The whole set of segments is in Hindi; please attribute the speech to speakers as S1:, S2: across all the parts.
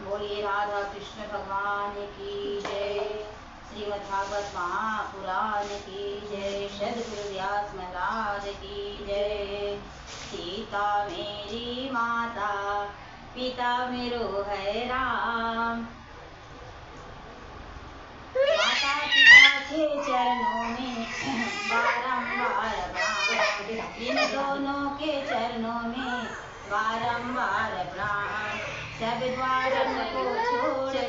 S1: बोलिए राधा कृष्ण भगवान की जय। श्रीमद् भागवत महापुराण की जय। सद्गुरु व्यास महाराज की जय। सीता मेरी माता, पिता मेरो है राम। माता पिता के चरणों में बारंबार प्रणाम। इन दोनों के चरणों में बारंबार प्रणाम। सब द्वारन को छोड़ कर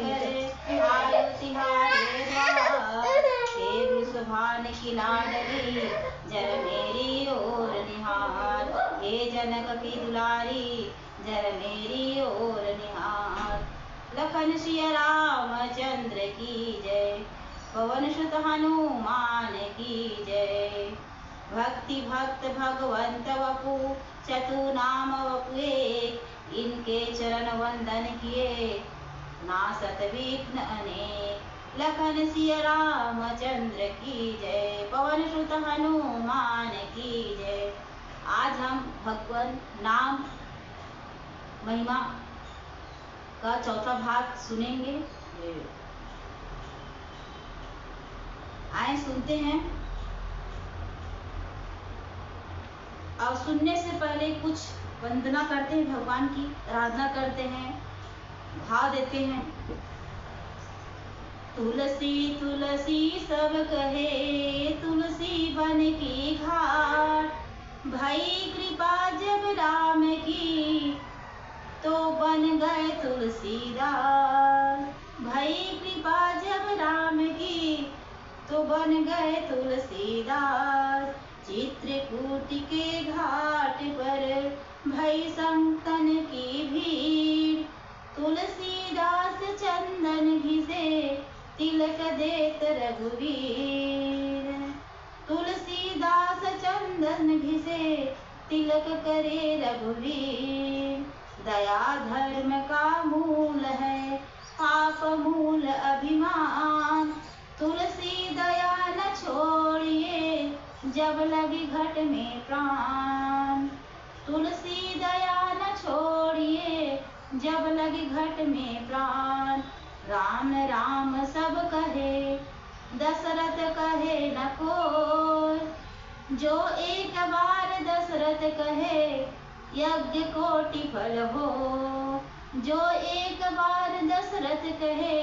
S1: आयो तिहारे द्वार। हे वृषभान की लाडली जर मेरी ओर निहार। हे जनक की दुलारी जर मेरी ओर निहार। लखन सिया रामचंद्र की जय। पवन सुत हनुमान की जय। भक्ति भक्त भगवंत वपु चतु नाम वपु एक। इनके चरण वंदन किए नासत विघ्न अनेक। लखन सिया रामचंद्र की जय। पवन सुत हनुमान की जय। आज हम भगवान नाम महिमा का चौथा भाग सुनेंगे। आए सुनते हैं। और सुनने से पहले कुछ वंदना करते हैं, भगवान की आराधना करते हैं, भाव देते हैं। तुलसी तुलसी सब कहे, तुलसी बन की घाट। भई कृपा जब राम की, तो बन गए तुलसीदास। भई कृपा जब राम की, तो बन गए तुलसीदास। चित्रकूट के घाट पर भई संतन की भीड़। तुलसीदास चंदन घिसे, तिलक देत रघुवीर। तुलसीदास चंदन घिसे, तिलक करे रघुवीर। दया धर्म का मूल है, पाप मूल अभिमान। तुलसी दया न छोड़िए, जब लगी घट में प्राण। तुलसी दया न छोड़िए, जब लगी घट में प्राण। राम राम सब कहे, दशरथ कहे न कोई। जो एक बार दशरथ कहे, यज्ञ कोटि फल हो। जो एक बार दशरथ कहे,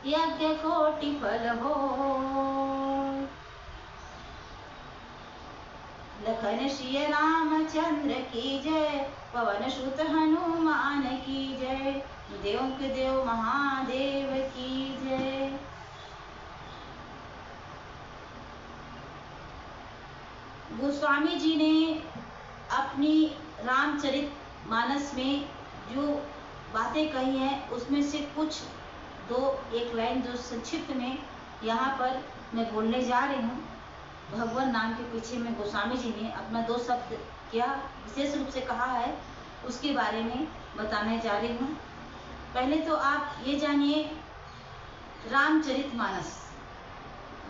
S1: यज्ञ कोटि फल हो। लखन सिया रामचंद्र की जय। पवन सुत हनुमान की जय। देव के देव महादेव की जय। गोस्वामी जी ने अपनी रामचरित मानस में जो बातें कही हैं, उसमें से कुछ एक लाइन जो संक्षिप्त में यहाँ पर मैं बोलने जा रही हूँ। भगवान नाम के पीछे में गोस्वामी जी ने अपना 2 शब्द क्या विशेष रूप से कहा है, उसके बारे में बताने जा रही हूँ। पहले तो आप ये जानिए, रामचरितमानस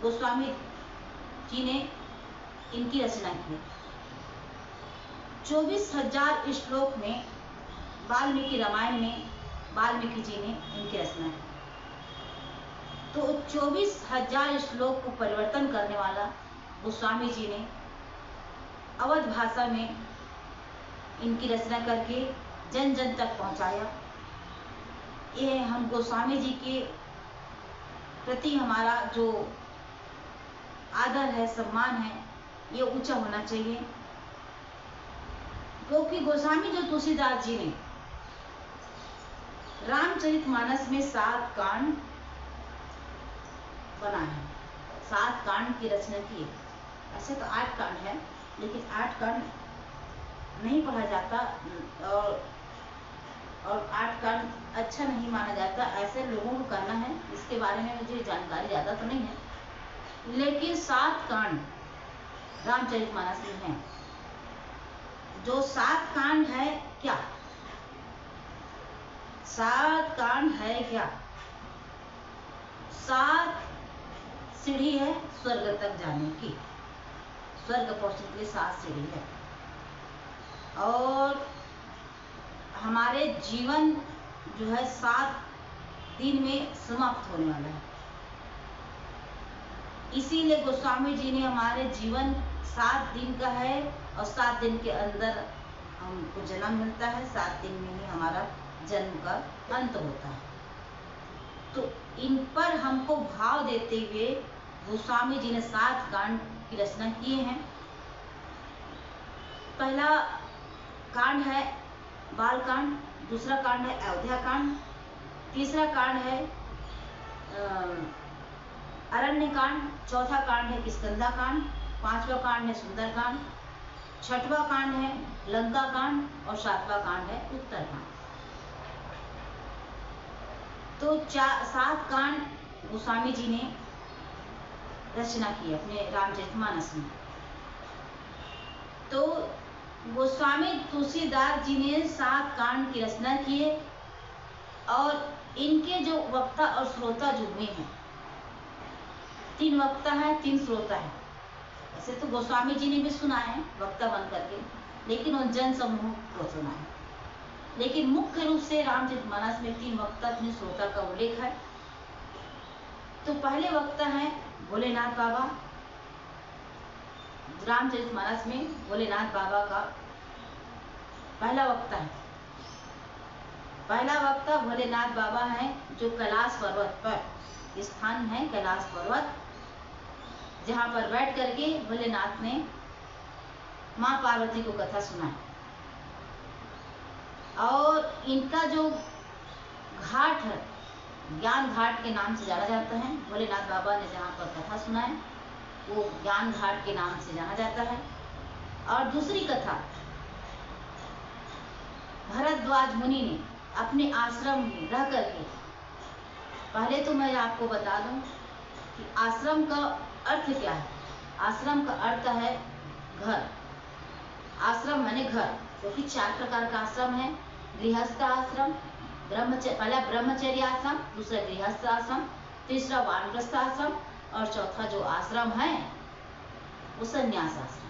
S1: गोस्वामी जी ने इनकी रचना की है। 24,000 श्लोक में वाल्मीकि रामायण में वाल्मीकि जी ने इनकी रचना की। तो 24,000 श्लोक को परिवर्तन करने वाला गोस्वामी जी ने अवध भाषा में इनकी रचना करके जन जन तक पहुंचाया। ये हम गोस्वामी जी के प्रति हमारा जो आदर है, सम्मान है, ये ऊंचा होना चाहिए। क्योंकि गोस्वामी जो तुलसीदास जी ने रामचरितमानस में 7 कांड बनाए हैं, 7 कांड की रचना की है। ऐसे तो 8 कांड है, लेकिन 8 कांड नहीं पढ़ा जाता और 8 कांड अच्छा नहीं माना जाता। ऐसे लोगों को करना है, इसके बारे में मुझे जानकारी ज़्यादा तो नहीं है, लेकिन 7 कांड रामचरितमानस में हैं। जो 7 कांड है क्या? 7 कांड है क्या? 7 सीढ़ी है स्वर्ग तक जाने की। स्वर्ग पहुंचने के लिए 7 सीढ़ी है। और हमारे जीवन जो है 7 दिन में समाप्त होने वाला है। इसीलिए गोस्वामी जी ने हमारे जीवन 7 दिन का है और 7 दिन के अंदर हमको जन्म मिलता है, 7 दिन में ही हमारा जन्म का अंत होता है। तो इन पर हमको भाव देते हुए गोस्वामी जी ने 7 कांड की रचना किए हैं। पहला कांड है बाल कांड, दूसरा कांड है अयोध्या कांड, तीसरा कांड है अरण्य कांड, चौथा कांड है किष्किंधा कांड, पांचवा कांड है सुंदर कांड, छठवां कांड है लंका कांड और सातवां कांड है उत्तर कांड। तो 7 कांड गोस्वामी जी ने रचना की अपने रामचरितमानस में। तो गोस्वामी तुलसीदास जी ने 7 कांड की रचना किए और इनके जो वक्ता और श्रोता जो हुए हैं, 3 वक्ता है 3 श्रोता है। ऐसे तो गोस्वामी जी ने भी सुना है वक्ता बन करके, लेकिन उन जन समूह को सुना है। लेकिन मुख्य रूप से रामचरितमानस में 3 वक्ता 3 श्रोता का उल्लेख है। तो पहले वक्ता है भोलेनाथ बाबा। रामचरितमानस में भोलेनाथ बाबा का पहला वक्ता है। पहला वक्ता भोलेनाथ बाबा है, जो कैलाश पर्वत पर स्थान है, कैलाश पर्वत, जहां पर बैठ करके भोलेनाथ ने मां पार्वती को कथा सुनाई। और इनका जो घाट है, ज्ञान घाट के नाम से जाना जाता है। भोलेनाथ बाबा ने जहां पर कथा सुनाई वो ज्ञान घाट के नाम से जाना जाता है। और दूसरी कथा भरद्वाज मुनि ने अपने आश्रम में रह करके, पहले तो मैं आपको बता दूं कि आश्रम का अर्थ क्या है। आश्रम का अर्थ है घर। आश्रम माने घर, क्योंकि 4 प्रकार का आश्रम है। गृहस्थ आश्रम, पहला ब्रह्मचर्य आश्रम, दूसरा गृहस्थ आश्रम, तीसरा वानप्रस्थ आश्रम और चौथा जो आश्रम है वो संन्यास आश्रम।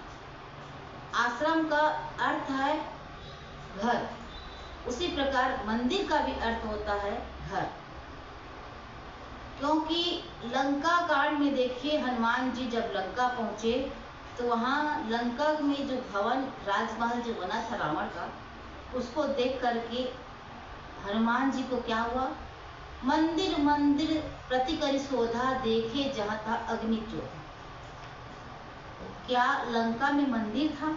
S1: आश्रम का अर्थ है घर। उसी प्रकार मंदिर का भी अर्थ होता है घर। क्योंकि लंका कांड में देखिए, हनुमान जी जब लंका पहुंचे तो वहां लंका में जो भवन राजमहल जो बना था रावण का, उसको देख करके हनुमान जी को क्या हुआ, मंदिर मंदिर प्रति करि शोधा, देखे जहां था अग्नि ज्योत। क्या लंका में मंदिर था?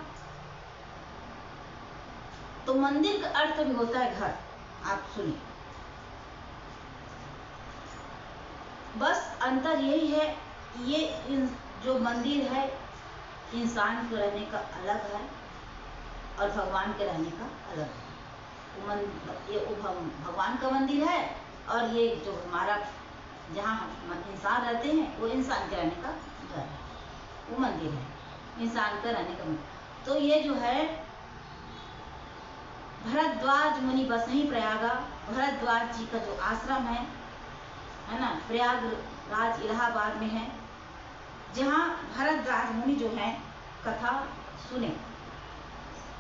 S1: तो मंदिर का अर्थ भी होता है घर। आप सुनिए, बस अंतर यही है, ये जो मंदिर है इंसान के रहने का अलग है और भगवान के रहने का अलग है। ये भगवान का मंदिर है और ये जो हमारा जहाँ इंसान रहते हैं वो इंसान के रहने का घर है, वो मंदिर है इंसान का रहने का मंदिर। तो ये जो है भरद्वाज मुनि बसही प्रयागा, भरद्वाज जी का जो आश्रम है ना, प्रयागराज इलाहाबाद में है, जहाँ भरद्वाज मुनि जो है कथा सुने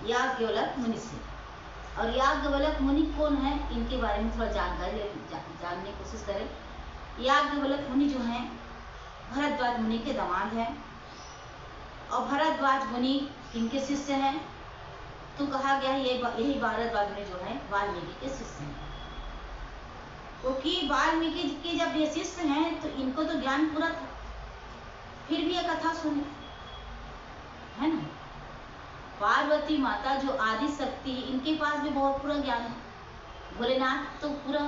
S1: याज्ञवल्क्य मुनि से। और याज्ञवल्क्य मुनि कौन है, इनके बारे में थोड़ा जानकारी जानने की कोशिश करें। याज्ञवल्क्य मुनि जो हैं भरद्वाज मुनि के दामाद हैं। और भरद्वाज मुनि किनके शिष्य हैं, तो कहा गया है यही भरद्वाज मुनि जो है वाल्मीकि के शिष्य हैं। क्योंकि वाल्मीकि के जब ये शिष्य हैं तो इनको तो ज्ञान पूरा था, फिर भी ये कथा सुने, है ना। पार्वती माता जो आदि शक्ति, इनके पास भी बहुत पूरा ज्ञान है। भोलेनाथ तो पूरा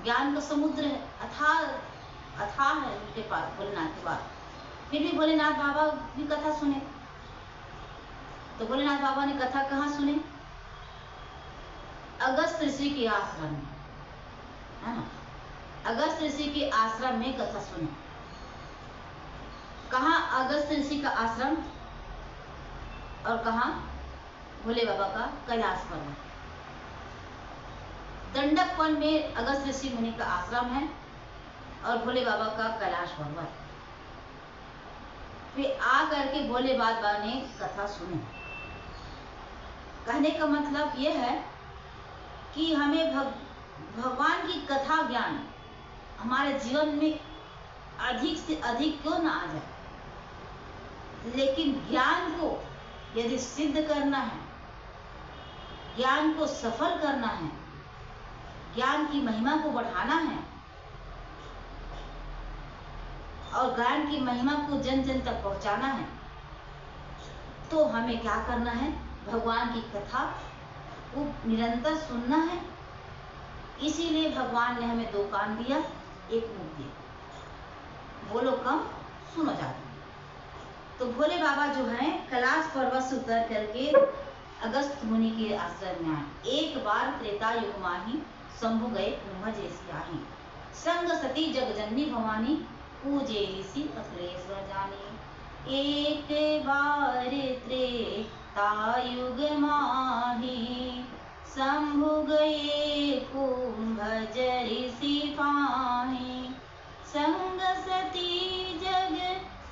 S1: ज्ञान का समुद्र है, अथाह है उनके पास, भोलेनाथ के पास। फिर भी भोलेनाथ बाबा भी कथा सुने। तो भोलेनाथ बाबा ने कथा कहाँ सुने, अगस्त ऋषि के आश्रम में, है ना। अगस्त ऋषि के आश्रम में कथा सुने। कहाँ अगस्त ऋषि का आश्रम और कहाँ भोले बाबा का कैलाश पर्वत। दंडक वन में अगस्त ऋषि मुनि का आश्रम है और भोले बाबा का कैलाश पर्वत। फिर आ करके भोले बाबा ने कथा सुनी। कहने का मतलब यह है कि हमें भगवान की कथा ज्ञान हमारे जीवन में अधिक से अधिक क्यों ना आ जाए, लेकिन ज्ञान को यदि सिद्ध करना है, ज्ञान को सफल करना है, ज्ञान की महिमा को बढ़ाना है और ज्ञान की महिमा को जन जन तक पहुंचाना है, तो हमें क्या करना है? भगवान की कथा को निरंतर सुनना है। इसीलिए भगवान ने हमें 2 कान दिया, 1 मुंह दिया। बोलो कम, सुनो ज्यादा। तो भोले बाबा जो हैं कैलाश पर्वत से उतर करके अगस्त मुनि के आश्रम में आए। एक बार त्रेता युग माही, शंभु गए ब्रह्म जैसी आही। संग सती जगजननी भवानी, पूजे ऋषि अखिलेश्वर जानी। एक बार त्रेता युग माही, शंभु गए कुंभ ऋषि पाही। संग सती जग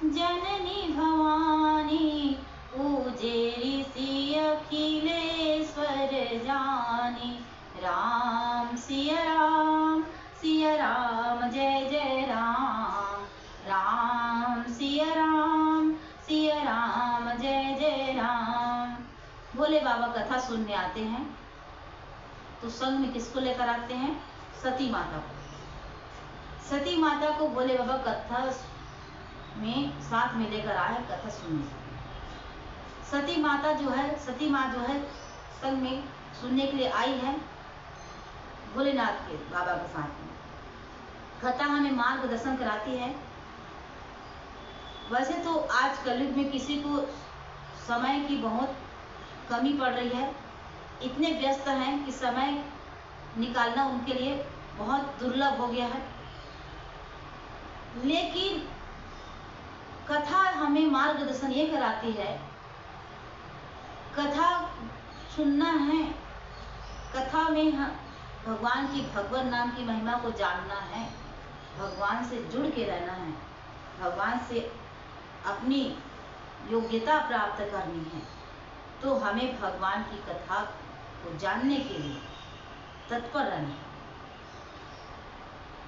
S1: जननी भवानी, पूजे ऋषि अखिलेश्वर जानी। राम सिया राम, सिया राम जय जय राम। राम सिया राम, सिया राम जय जय राम। भोले बाबा कथा सुनने आते हैं तो संग में किसको लेकर आते हैं? सती माता को। सती माता को भोले बाबा कथा में साथ में लेकर आए कथा सुनने। सती माता जो है, सती माँ जो है संग में सुनने के लिए आई है भोलेनाथ के बाबा के साथ में। कथा हमें मार्गदर्शन कराती है। वैसे तो आज कलयुग में किसी को समय की बहुत कमी पड़ रही है, इतने व्यस्त हैं कि समय निकालना उनके लिए बहुत दुर्लभ हो गया है। लेकिन कथा हमें मार्गदर्शन ये कराती है, कथा सुनना है, कथा में भगवान की भगवान नाम की महिमा को जानना है, भगवान से जुड़ के रहना है, भगवान से अपनी योग्यता प्राप्त करनी है। तो हमें भगवान की कथा को जानने के लिए तत्पर रहना है।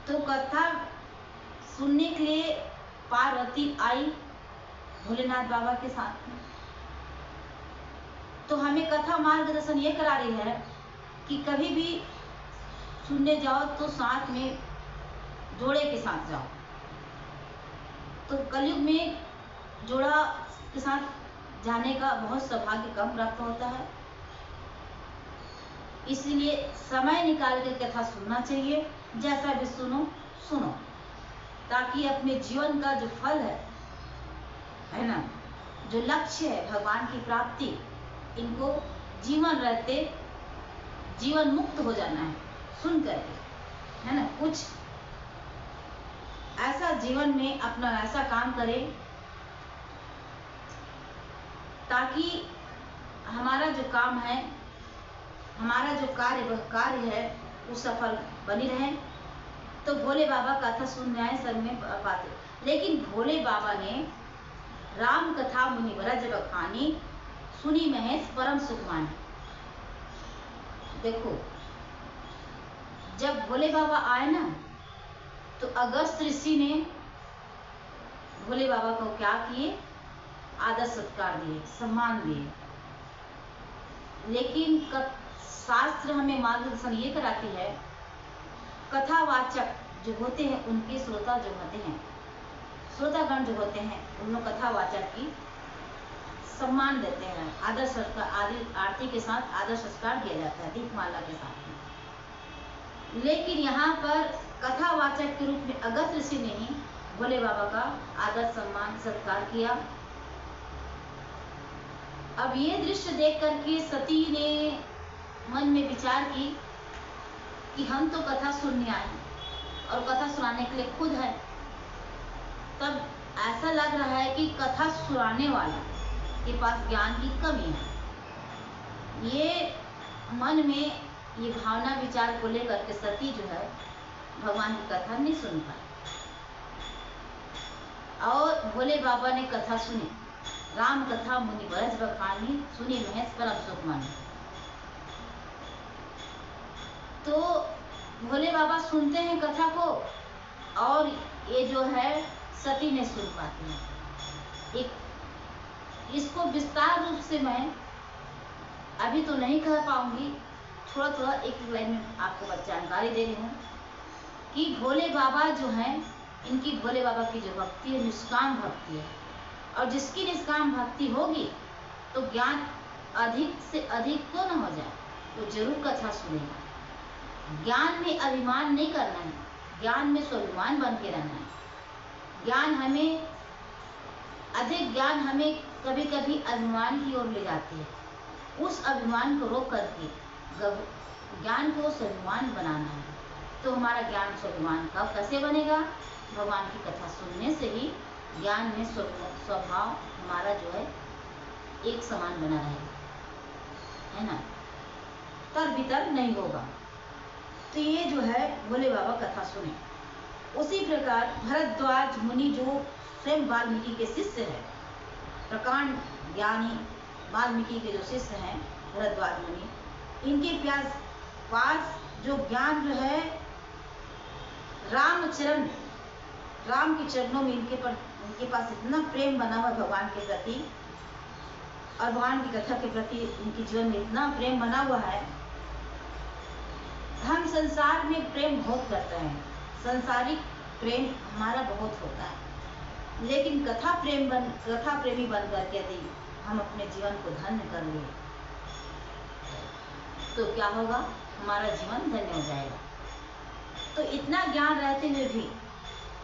S1: तो कथा सुनने के लिए पार्वती आई भोलेनाथ बाबा के साथ में। तो हमें कथा मार्गदर्शन ये करा रही है कि कभी भी सुनने जाओ तो साथ में जोड़े के साथ जाओ। तो कलयुग में जोड़ा के साथ जाने का बहुत सौभाग्य कम प्राप्त होता है, इसलिए समय निकाल कर कथा सुनना चाहिए। जैसा भी सुनो, ताकि अपने जीवन का जो फल है ना, जो लक्ष्य है भगवान की प्राप्ति, इनको जीवन रहते जीवन मुक्त हो जाना है सुन करके, है ना। कुछ ऐसा जीवन में अपना ऐसा काम करें ताकि हमारा जो काम है, हमारा जो कार्य है वो सफल बनी रहे। तो भोले बाबा कथा सुनने आए सब में पाते। लेकिन भोले बाबा ने राम कथा मुनि ब्रज बखानी, सुनी महेश परम सुख मानी। देखो, जब भोले बाबा आए ना, तो अगस्त ऋषि ने भोले बाबा को क्या किए? आदर सत्कार दिए, सम्मान दिए। लेकिन शास्त्र हमें मार्गदर्शन ये कराती है, कथावाचक जो होते हैं उनके श्रोता जो होते हैं, श्रोतागण जो होते हैं, उन लोग कथावाचक की सम्मान देते हैं। आदर सत्कार, आरती के साथ आदर सत्कार किया जाता है, दीपमाला के साथ में। लेकिन यहाँ पर कथावाचक के रूप में अगस्त ऋषि ने ही भोले बाबा का आदर सम्मान सत्कार किया। अब ये दृश्य देख करके सती ने मन में विचार की कि हम तो कथा सुनने आए और कथा सुनाने के लिए खुद है। तब ऐसा लग रहा है कि कथा सुनाने वाला के पास ज्ञान की कमी है। ये मन में ये भावना विचार को लेकर के सती जो है भगवान की कथा नहीं सुन पाई। और भोले बाबा ने कथा सुनी, राम कथा मुनि ब्रज बखानी, सुनी महेश परम सुख मानी। तो भोले बाबा सुनते हैं कथा को, और ये जो है सती नहीं सुन पाती है। एक इसको विस्तार रूप से मैं अभी तो नहीं कह पाऊंगी, थोड़ा थोड़ा एक लाइन में आपको जानकारी दे रही हूँ कि भोले बाबा जो हैं, इनकी भोले बाबा की जो भक्ति है निष्काम भक्ति है, और जिसकी निष्काम भक्ति होगी तो ज्ञान अधिक से अधिक तो न हो जाए तो जरूर कथा सुनेगा। ज्ञान में अभिमान नहीं करना है, ज्ञान में स्वाभिमान बन के रहना है। ज्ञान हमें अधिक ज्ञान हमें कभी कभी अभिमान की ओर ले जाती है। उस अभिमान को रोक करके ज्ञान को स्वाभिमान बनाना है। तो हमारा ज्ञान स्वाभिमान कब कैसे बनेगा? भगवान की कथा सुनने से ही ज्ञान में स्वभाव हमारा जो है एक समान बना रहेगा, है ना, तर भीतर नहीं होगा। तो ये जो है भोले बाबा कथा सुने। उसी प्रकार भरद्वाज मुनि जो स्वयं वाल्मीकि के शिष्य है, प्रकांड ज्ञानी वाल्मीकि के जो शिष्य हैं भरद्वाज मुनि, इनके पास जो ज्ञान जो है रामचरण, राम के चरणों में इनके पास इतना प्रेम बना हुआ भगवान के प्रति और भगवान की कथा के प्रति इनके जीवन में इतना प्रेम बना हुआ है। हम संसार में प्रेम बहुत करते हैं, संसारिक प्रेम हमारा बहुत होता है, लेकिन कथा प्रेमी बन करके यदि हम अपने जीवन को धन्य कर ले तो क्या होगा? हमारा जीवन धन्य हो जाएगा। तो इतना ज्ञान रहते हुए भी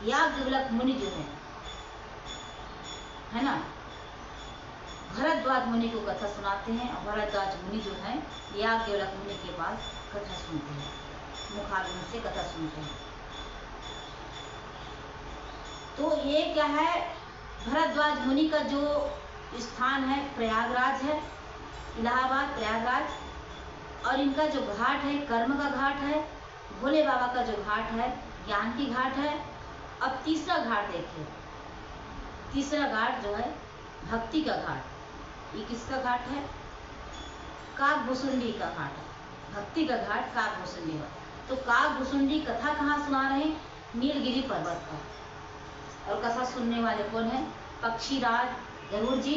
S1: याज्ञवल्क्य मुनि जो है ना, भरद्वाज मुनि को कथा सुनाते हैं, और भरद्वाज मुनि जो है याज्ञवल्क्य मुनि के पास कथा सुनते हैं, मुखाग्नि से कथा सुनते हैं। तो ये क्या है, भरद्वाज मुनि का जो स्थान है प्रयागराज है, इलाहाबाद प्रयागराज, और इनका जो घाट है कर्म का घाट है, भोले बाबा का जो घाट है ज्ञान की घाट है। अब तीसरा घाट देखिए, तीसरा घाट जो है भक्ति का घाट। ये किसका घाट है? काकभुसुंडी का घाट है, भक्ति का घाट काकभुसुंडी है। तो काकभुसुंडी कथा कहाँ सुना रहे हैं? नीलगिरी पर्वत पर। और कथा सुनने वाले कौन है? पक्षीराज गरुड़ जी,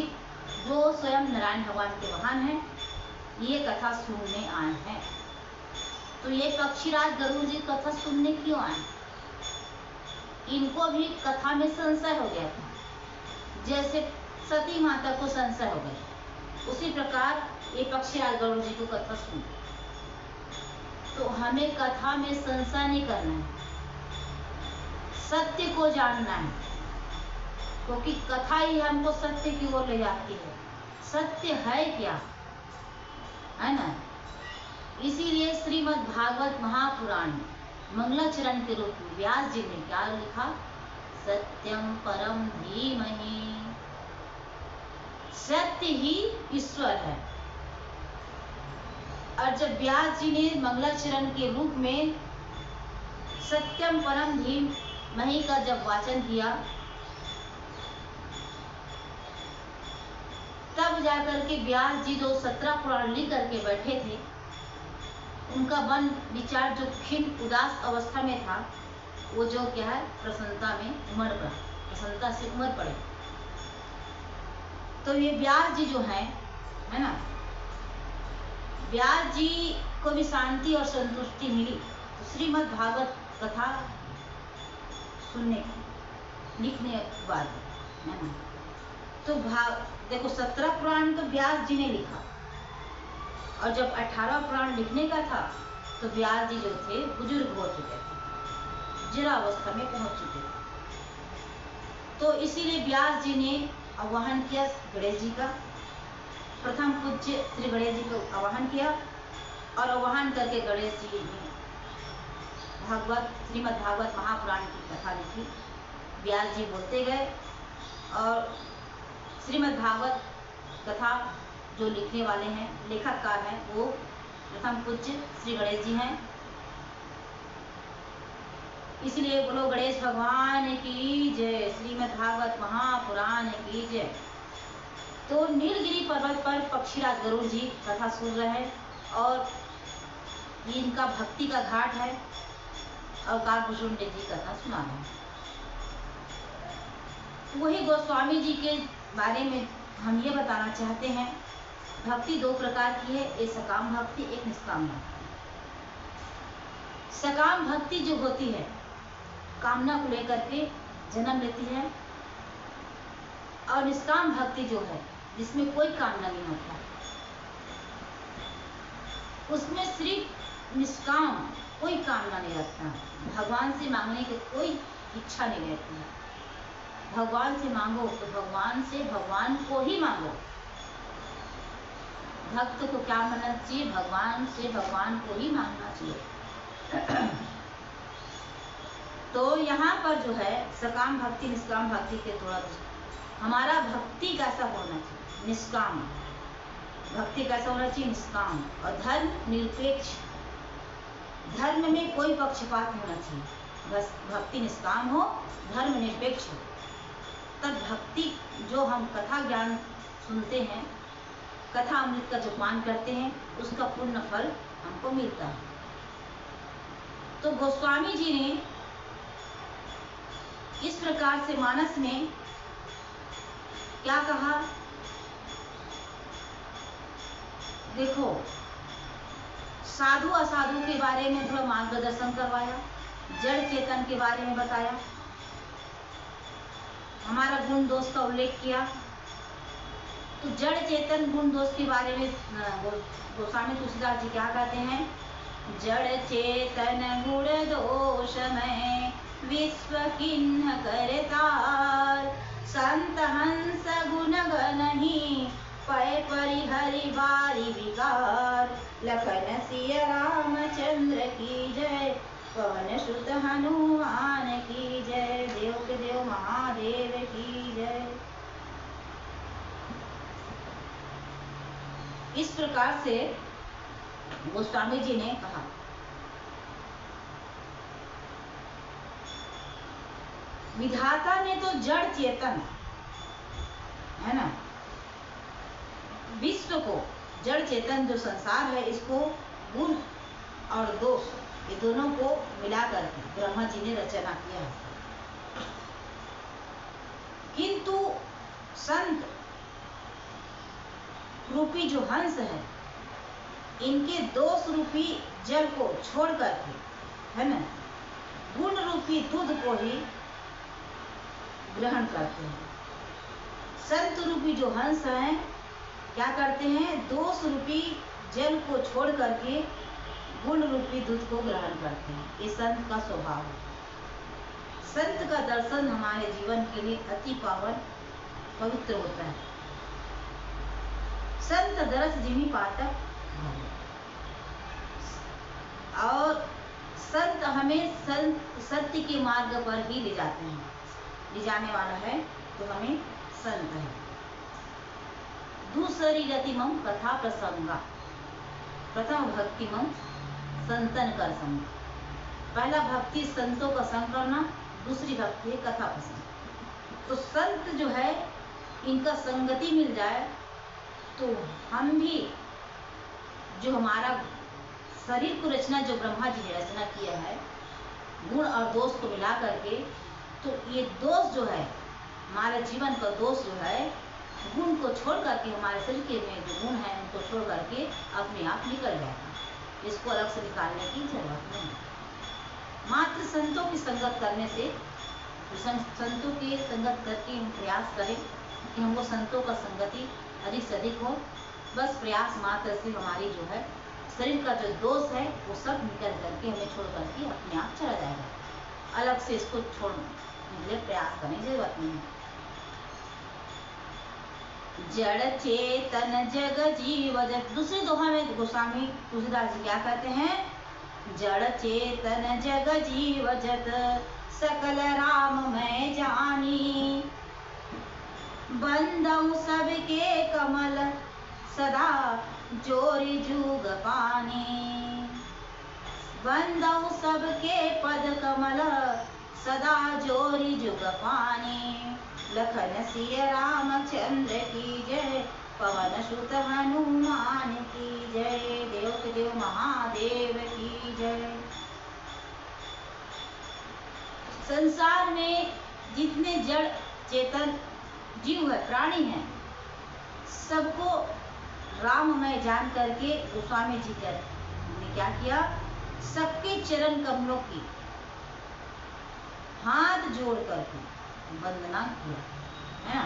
S1: जो स्वयं नारायण भगवान के वाहन हैं, ये कथा सुनने आए हैं। तो ये पक्षीराज गरुड़ जी कथा सुनने क्यों आए? इनको भी कथा में संशय हो गया था, जैसे सती माता को संशय हो गया, उसी प्रकार ये पक्षीराज गरुड़ जी को कथा सुन। तो हमें कथा में संशय नहीं करना है, सत्य को जानना है, क्योंकि कथा ही हमको सत्य की ओर ले जाती है। सत्य है क्या, है ना? इसीलिए श्रीमद् भागवत महापुराण मंगलाचरण के रूप में व्यास जी ने क्या लिखा? सत्यम परम धीमहि, सत्य ही ईश्वर है। और जब व्यास जी ने मंगलाचरण के रूप में सत्यम परम धीमहि का जब वाचन किया, तब जाकर के व्यास जी जो 17 पुराण लिख करके बैठे थे, उनका मन विचार जो खिन्न उदास अवस्था में था, वो जो क्या है प्रसन्नता में उमड़ पड़ा, प्रसन्नता से उमड़ पड़े। तो ये व्यास जी जो हैं, है ना, व्यास जी को भी शांति और संतुष्टि मिली तो श्रीमद् भागवत कथा सुनने की, लिखने के बाद, है ना। तो देखो 17 पुराण तो व्यास जी ने लिखा, और जब 18 पुराण लिखने का था तो व्यास जी जो थे बुजुर्ग हो चुके थे, जरा अवस्था में पहुंच चुके थे। तो इसीलिए व्यास जी ने आवाहन किया गणेश जी का, प्रथम पूज्य श्री गणेश जी को आवाहन किया, और आवाहन करके गणेश जी ने श्रीमद् भागवत महापुराण की कथा लिखी। व्यास जी बोलते गए, और श्रीमद् भागवत कथा जो लिखने वाले हैं, लेखककार हैं, वो प्रथम पूज्य श्री गणेश जी हैं। इसलिए बोलो गणेश भगवान की जय, श्रीमद् भागवत महापुराण की जय। तो नीलगिरी पर्वत पर पक्षीराज गरुड़ जी कथा सुन रहे हैं, और ये इनका भक्ति का घाट है। अवतार भुजुंडे जी कथा सुना रहे हैं। वही गोस्वामी जी के बारे में हम ये बताना चाहते हैं, भक्ति दो प्रकार की है, एक सकाम भक्ति, एक निष्काम भक्ति। सकाम भक्ति जो होती है कामना को लेकर के जन्म लेती है, और निष्काम भक्ति जो है जिसमें कोई कामना नहीं होता, उसमें सिर्फ निष्काम, कोई कामना नहीं रखता, भगवान से मांगने की कोई इच्छा नहीं रहती है। भगवान से मांगो तो भगवान से भगवान को ही मांगो। भक्त को क्या मानना चाहिए? भगवान से भगवान को ही मांगना चाहिए। तो यहाँ पर जो है सकाम भक्ति निष्काम भक्ति के थोड़ा हमारा भक्ति कैसा होना चाहिए? निष्काम भक्ति कैसा होना चाहिए? निष्काम। और धर्म निरपेक्ष, धर्म में कोई पक्षपात नहीं होना चाहिए, बस भक्ति निष्काम हो, धर्म निरपेक्ष हो, तब भक्ति जो हम कथा ज्ञान सुनते हैं, कथा अमृत का जो पान करते हैं, उसका पूर्ण फल हमको मिलता है। तो गोस्वामी जी ने इस प्रकार से मानस में क्या कहा? देखो, साधु असाधु के बारे में थोड़ा मार्गदर्शन करवाया, जड़ चेतन के बारे में बताया, हमारा गुण दोष का उल्लेख किया। तो जड़ चेतन गुण दोष के बारे में गोस्वामी तुलसीदास जी क्या कहते हैं? जड़ चेतन गुण दोष में विश्व किन्ह करतार, संत हंस गुण गणहि पै परिहरि बारी विकार। लखन सिय रामचंद्र की जय, पवन सुत हनुमान की जय, देव के देव महादेव की जय। इस प्रकार से गोस्वामी जी ने कहा। विधाता ने तो जड़ चेतन है ना, विश्व को, जड़ चेतन जो संसार है, इसको गुण और दोष ये दोनों को मिलाकर ब्रह्मा जी ने रचना किया है। किंतु संत रूपी जो हंस है, इनके दोष रूपी जल को छोड़ करके, है ना, गुण रूपी दूध को ही ग्रहण करते हैं। संत रूपी जो हंस हैं क्या करते हैं? दोष रूपी जल को छोड़ करके गुण रूपी दूध को ग्रहण करते हैं। ये संत का स्वभाव है। संत का दर्शन हमारे जीवन के लिए अति पावन पवित्र होता है। संत दरस जिमी पाठक, और संत हमें सत्य के मार्ग पर ही ले जाते हैं, ले जाने वाला है तो हमें संत है। दूसरी रति मम कथा प्रसंगा, प्रथम भक्ति मम संतन कर संग। पहला भक्ति संतों का संग करना, दूसरी भक्ति कथा प्रसंग। तो संत जो है इनका संगति मिल जाए तो हम भी, जो हमारा शरीर को रचना जो ब्रह्मा जी ने रचना किया है, गुण और दोष को मिला करके, तो ये दोष जो है, हमारे जीवन का दोष जो है, गुण को छोड़ करके, हमारे शरीर के में जो गुण है उनको छोड़ करके अपने आप निकल जाएगा। इसको अलग से निकालने की जरूरत नहीं। मात्र संतों की संगत करने से, संतों की संगत करके हम प्रयास करें कि हमको संतों का संगति अधिक से अधिक हो। बस प्रयास मात्र से हमारी जो है शरीर का जो दोष है वो सब निकल करके, हमें छोड़ करके अपने आप चला जाएगा। अलग से इसको छोड़ने के लिए प्रयास करने की जरूरत नहीं है। जड़ चेतन जग जीव जत, दूसरे दोहा में गोस्वामी तुलसीदास जी क्या कहते हैं? जड़ चेतन जग जीव जत, सकल राम मैं जानी। बंदऊ सबके कमल सदा जोरी जुग पानी। बंदऊ सबके पद कमल सदा जोरी जुग पानी। लखन सिय रामचंद्र की जय, पवन सुत हनुमान की जय, देव के देव महादेव की जय। संसार में जितने जड़ चेतन जीव है, प्राणी है, सबको राममय जान करके गोस्वामी जी ने क्या किया, सबके चरण कमलों की हाथ जोड़ करके वंदना किया, है ना।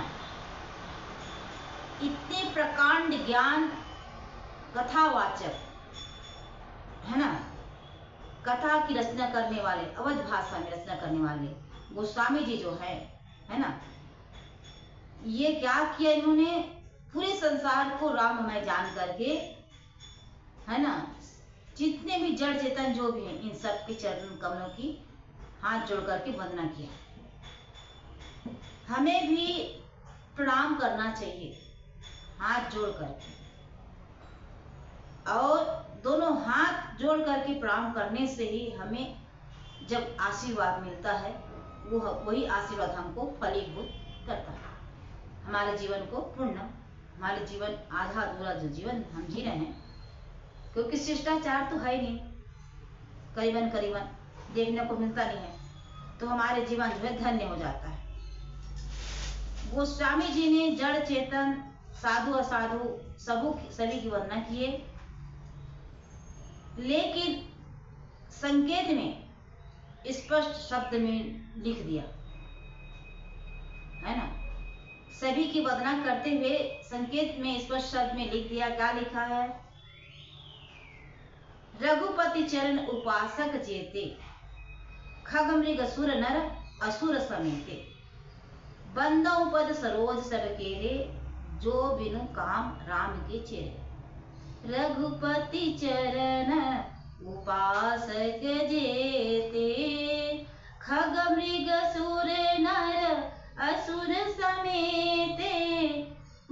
S1: इतने प्रकांड ज्ञान कथावाचक, है ना, कथा की रचना करने वाले, अवध भाषा में रचना करने वाले गोस्वामी जी जो है ना, ये क्या किया इन्होंने, पूरे संसार को राममय जान करके, है ना, जितने भी जड़ चेतन जो भी हैं, इन सब के चरण कमलों की हाथ जोड़ करके वंदना किया। हमें भी प्रणाम करना चाहिए हाथ जोड़ करके, और दोनों हाथ जोड़ करके प्रणाम करने से ही हमें जब आशीर्वाद मिलता है, वो वही आशीर्वाद हमको फलीभूत करता है, हमारे जीवन को पूर्ण, हमारे जीवन आधा अधूरा जो जीवन हम जी रहे हैं, क्योंकि शिष्टाचार तो है नहीं, करीबन देखने को मिलता नहीं है, तो हमारे जीवन जो है धन्य हो जाता है। गोस्वामी जी ने जड़ चेतन, साधु असाधु सभी की वंदना किए, लेकिन संकेत में स्पष्ट शब्द में लिख दिया, है ना, सभी की वंदना करते हुए संकेत में स्पष्ट शब्द में लिख दिया। क्या लिखा है, रघुपति चरण उपासक जेते, खग मृग सुर नर असुर समेते, बंदौ पद सरोज सब केरे, जो बिनु काम राम के चेरे। रघुपति चरण उपासक जेते, खग मृग सुर नर असुर समेते,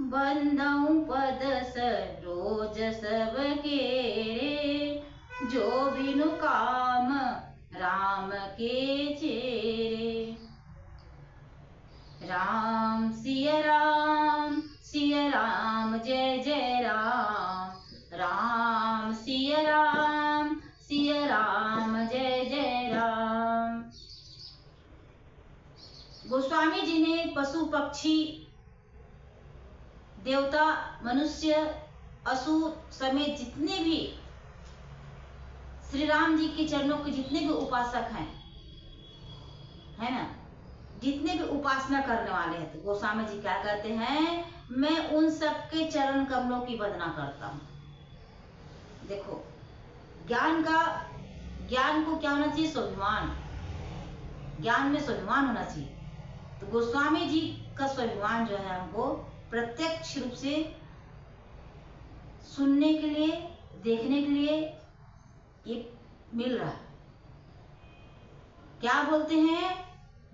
S1: बंदौ पद सरोज सब केरे, जो बिनु काम राम के चेरे। राम सिया राम जय जय राम, राम सिया राम जय जय राम। गोस्वामी जी ने पशु पक्षी, देवता, मनुष्य, असुर समेत जितने भी श्री राम जी के चरणों के जितने भी उपासक हैं, है ना, जितने भी उपासना करने वाले हैं, तो गोस्वामी जी क्या कहते हैं, मैं उन सब के चरण कमलों की वंदना करता हूं। देखो, ज्ञान को क्या होना चाहिए, स्वाभिमान, ज्ञान में स्वाभिमान होना चाहिए। तो गोस्वामी जी का स्वाभिमान जो है हमको प्रत्यक्ष रूप से सुनने के लिए, देखने के लिए ये मिल रहा है। क्या बोलते हैं,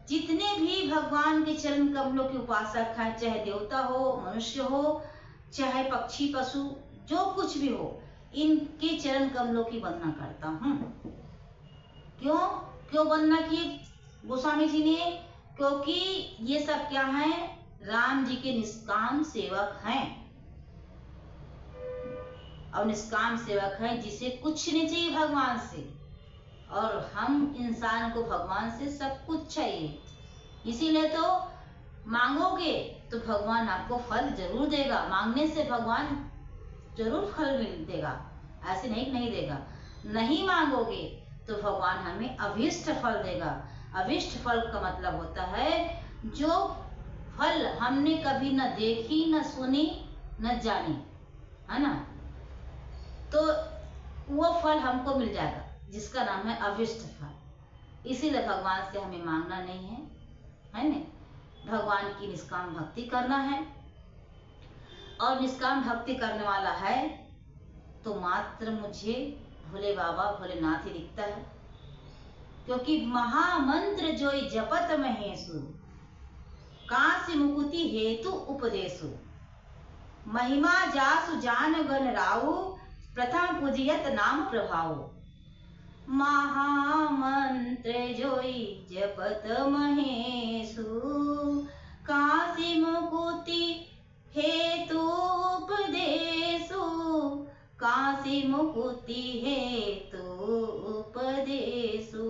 S1: जितने भी भगवान के चरण कमलों के उपासक हैं, चाहे देवता हो, मनुष्य हो, चाहे पक्षी पशु, जो कुछ भी हो, इनके चरण कमलों की वंदना करता हूं। क्यों वंदना की गोस्वामी जी ने, क्योंकि ये सब क्या है, राम जी के निष्काम सेवक हैं, और निष्काम सेवक हैं जिसे कुछ नहीं चाहिए भगवान से, और हम इंसान को भगवान से सब कुछ चाहिए। इसीलिए तो मांगोगे तो भगवान आपको फल जरूर देगा, मांगने से भगवान जरूर फल देगा, ऐसे नहीं देगा। नहीं मांगोगे तो भगवान हमें अभीष्ट फल देगा। अभीष्ट फल का मतलब होता है जो फल हमने कभी न देखी, न सुनी, न जानी, है ना, तो वो फल हमको मिल जाएगा, जिसका नाम है अभीष्ट फल। इसीलिए भगवान से हमें मांगना नहीं है, है ना, भगवान की निष्काम भक्ति करना है। और निष्काम भक्ति करने वाला है तो मात्र मुझे भोले बाबा भोलेनाथ ही दिखता है, क्योंकि महामंत्र जोई जपत महेशु, कांस्य मुकुति हेतु उपदेशु, महिमा जासु जान गण राउ, प्रथम पूजियत नाम प्रभाव। महामंत्र जोई जपत महेशु, कांस्य मुकुति हेतु उपदेशु, कांस्य मुकुति हेतु उपदेशु,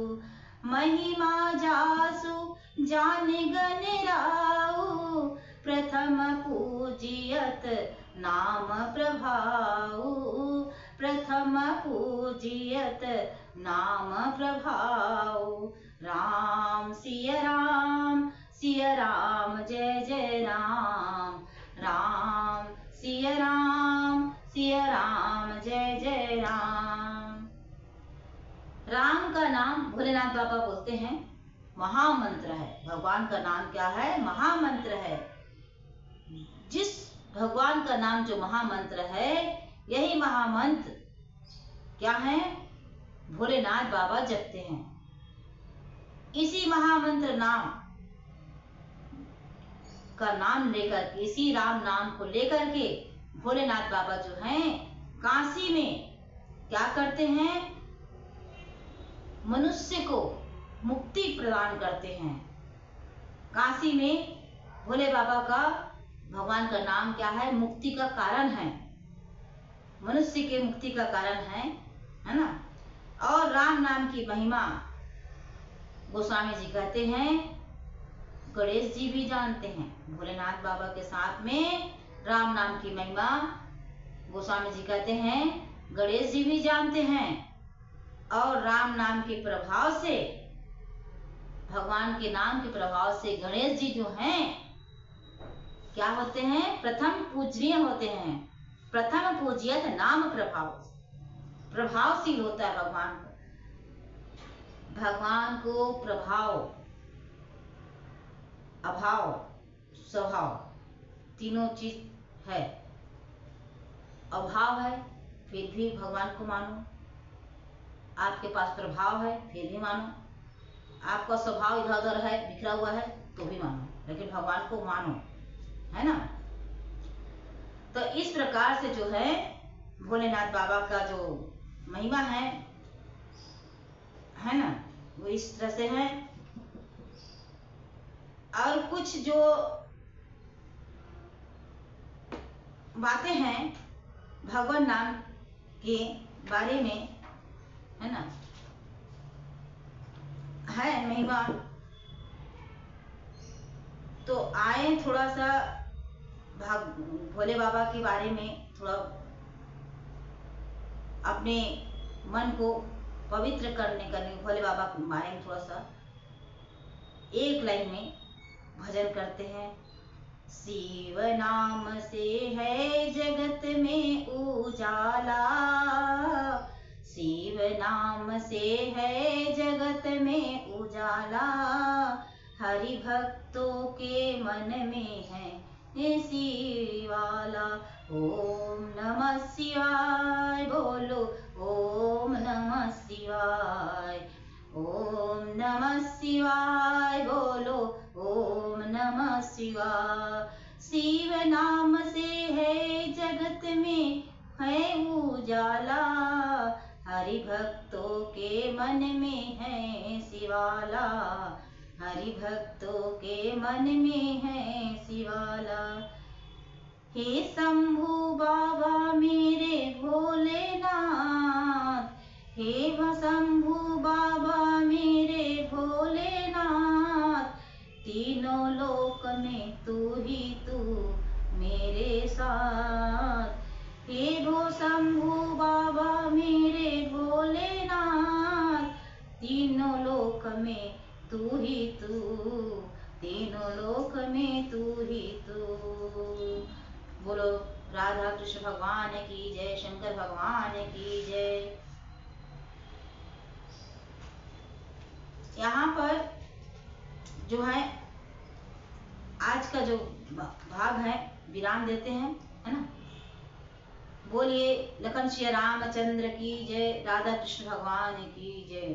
S1: महिमा जासु जान गन राउ, प्रथम पूजियत नाम प्रभाऊ, प्रथम पूजियत नाम प्रभाऊ। राम सिया राम जय जय राम, राम सिया राम जय जय राम। राम का नाम भोलेनाथ बाबा बोलते हैं महामंत्र है। भगवान का नाम क्या है? महामंत्र है। जिस भगवान का नाम जो महामंत्र है, यही महामंत्र क्या है? भोलेनाथ बाबा जपते हैं। इसी महामंत्र नाम का नाम लेकर के, इसी राम नाम को लेकर के भोलेनाथ बाबा जो हैं काशी में क्या करते हैं? मनुष्य को मुक्ति प्रदान करते हैं। काशी में भोले बाबा का, भगवान का नाम क्या है? मुक्ति का कारण है, मनुष्य के मुक्ति का कारण है ना। और राम नाम की महिमा गोस्वामी जी कहते हैं, गणेश जी भी जानते हैं। भोलेनाथ बाबा के साथ में राम नाम की महिमा गोस्वामी जी कहते हैं गणेश जी भी जानते हैं। और राम नाम के प्रभाव से, भगवान के नाम के प्रभाव से गणेश जी जो हैं क्या होते हैं? प्रथम पूजनीय होते हैं। प्रथम पूजियत नाम प्रभाव, प्रभावशील होता है भगवान को। भगवान को प्रभाव, अभाव, स्वभाव तीनों चीज है। अभाव है फिर भी भगवान को मानो, आपके पास प्रभाव है फिर भी मानो, आपका स्वभाव इधर उधर है, बिखरा हुआ है तो भी मानो, लेकिन भगवान को मानो, है ना। तो इस प्रकार से जो है भोलेनाथ बाबा का जो महिमा है ना, वो इस तरह से है। और कुछ जो बातें हैं भगवान नाम के बारे में, है ना, है महिमा। तो आए थोड़ा सा भोले बाबा के बारे में थोड़ा अपने मन को पवित्र करने का, भोले बाबा के बारे में थोड़ा सा एक लाइन में भजन करते हैं। शिव नाम से है जगत में उजाला, शिव नाम से है जगत में उजाला, हरि भक्तों के मन में है शिवाला। ओम नमः शिवाय बोलो, ओम नमः शिवाय, ओम नमः शिवाय बोलो, ओम नमः शिवाय। शिव नाम से है जगत में है उजाला, हरि भक्तों के मन में है शिवाला, हरि भक्तों के मन में है शिवाला। हे शंभु बाबा मेरे भोलेनाथ, हे शंभु बाबा मेरे भोलेनाथ, तीनों लोक में तू ही तू मेरे साथ। हे भो शंभु बाबा मेरे भोलेनाथ, तीनों लोक में तू ही तू, तीनों लोक में तू ही तू। बोलो राधा कृष्ण भगवान की जय, शंकर भगवान की जय। यहाँ पर जो है आज का जो भाग है विराम देते हैं, है ना। बोलिए लखन श्री रामचंद्र की जय, राधा कृष्ण भगवान की जय।